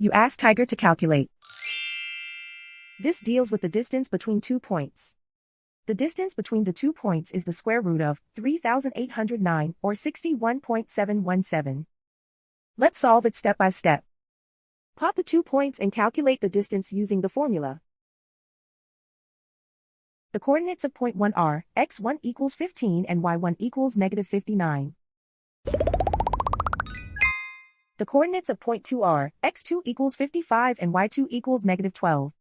You ask Tiger to calculate. This deals with the distance between 2 points. The distance between the 2 points is the square root of 3,809 or 61.717. Let's solve it step by step. Plot the 2 points and calculate the distance using the formula. The coordinates of point 1 are x1 equals 15 and y1 equals negative 59. The coordinates of point 2 are x2 equals 55 and y2 equals negative 12.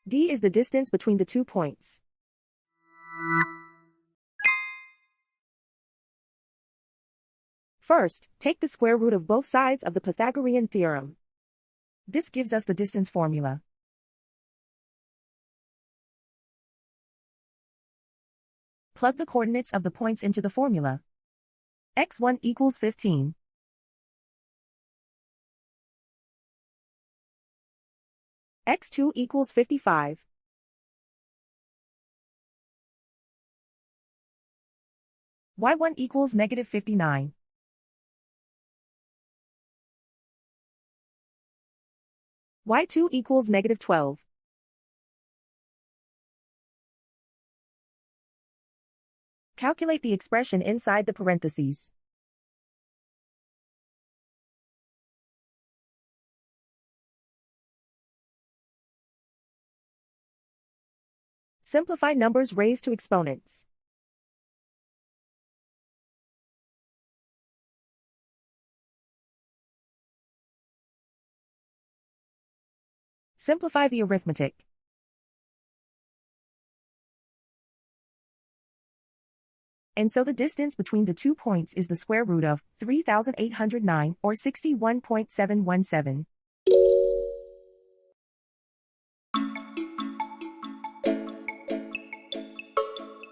D is the distance between the 2 points. First, take the square root of both sides of the Pythagorean theorem. This gives us the distance formula. Plug the coordinates of the points into the formula. x1 equals 15. x2 equals 55. y1 equals negative 59. y2 equals negative 12. Calculate the expression inside the parentheses. Simplify numbers raised to exponents. Simplify the arithmetic. And so the distance between the 2 points is the square root of 3,809 or 61.717.